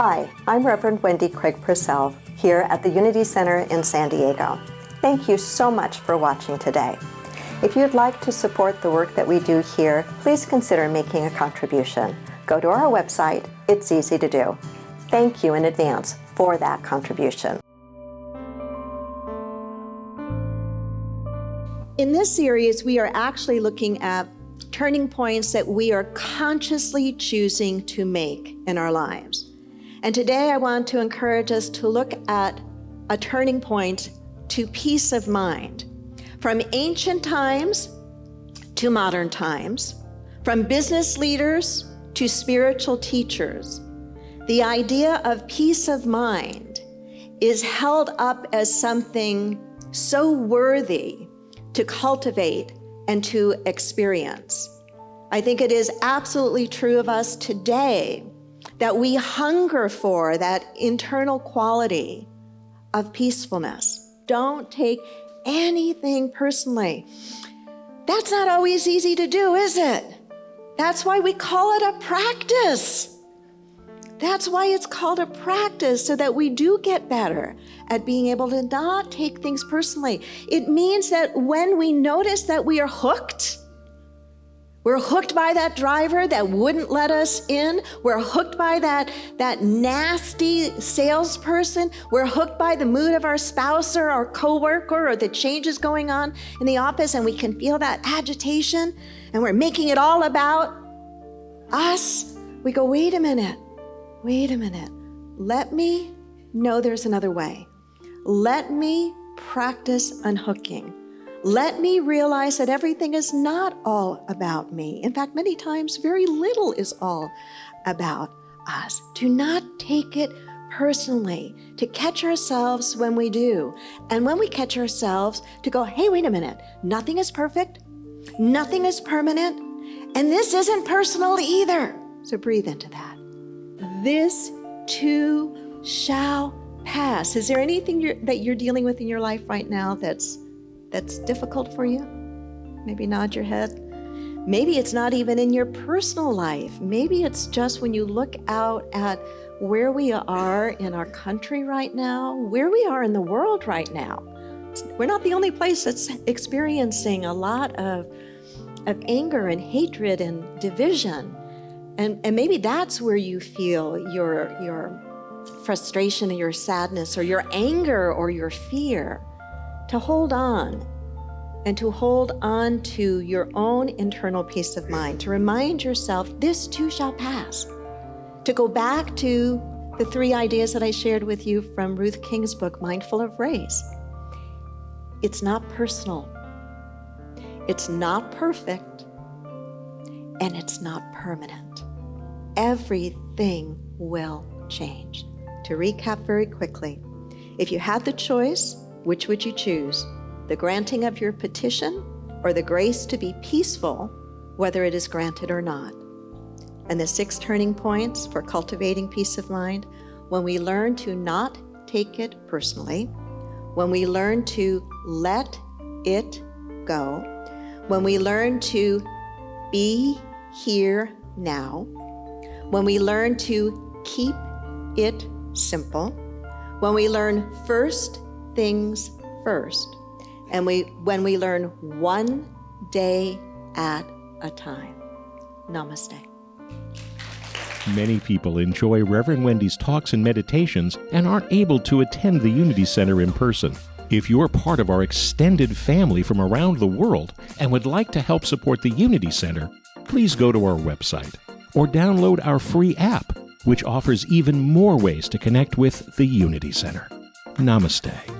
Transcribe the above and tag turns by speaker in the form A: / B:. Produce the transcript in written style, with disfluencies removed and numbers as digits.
A: Hi, I'm Reverend Wendy Craig-Purcell here at the Unity Center in San Diego. Thank you so much for watching today. If you'd like to support the work that we do here, please consider making a contribution. Go to our website. It's easy to do. Thank you in advance for that contribution.
B: In this series, we are actually looking at turning points that we are consciously choosing to make in our lives. And today I want to encourage us to look at a turning point to peace of mind. From ancient times to modern times, from business leaders to spiritual teachers, the idea of peace of mind is held up as something so worthy to cultivate and to experience. I think it is absolutely true of us today that we hunger for that internal quality of peacefulness. Don't take anything personally. That's not always easy to do, is it? That's why we call it a practice. That's why it's called a practice, so that we do get better at being able to not take things personally. It means that when we notice that we are hooked, we're hooked by that driver that wouldn't let us in. We're hooked by that nasty salesperson. We're hooked by the mood of our spouse or our coworker or the changes going on in the office, and we can feel that agitation, and we're making it all about us. We go, wait a minute. Let me know there's another way. Let me practice unhooking. Let me realize that everything is not all about me. In fact, many times, very little is all about us. Do not take it personally, to catch ourselves when we do. And when we catch ourselves, to go, hey, wait a minute, nothing is perfect, nothing is permanent, and this isn't personal either. So breathe into that. This too shall pass. Is there anything that you're dealing with in your life right now that's difficult for you? Maybe nod your head. Maybe it's not even in your personal life. Maybe it's just when you look out at where we are in our country right now, where we are in the world right now. We're not the only place that's experiencing a lot of anger and hatred and division. And maybe that's where you feel your frustration or your sadness or your anger or your fear. To hold on and to hold on to your own internal peace of mind, to remind yourself this too shall pass. To go back to the 3 ideas that I shared with you from Ruth King's book, Mindful of Race. It's not personal. It's not perfect. And it's not permanent. Everything will change. To recap very quickly, if you had the choice, which would you choose? The granting of your petition or the grace to be peaceful, whether it is granted or not? And the 6 turning points for cultivating peace of mind: when we learn to not take it personally, when we learn to let it go, when we learn to be here now, when we learn to keep it simple, when we learn first things first, and when we learn one day at a time. Namaste.
C: Many people enjoy Reverend Wendy's talks and meditations and aren't able to attend the Unity Center in person. If you're part of our extended family from around the world and would like to help support the Unity Center, please go to our website or download our free app, which offers even more ways to connect with the Unity Center. Namaste.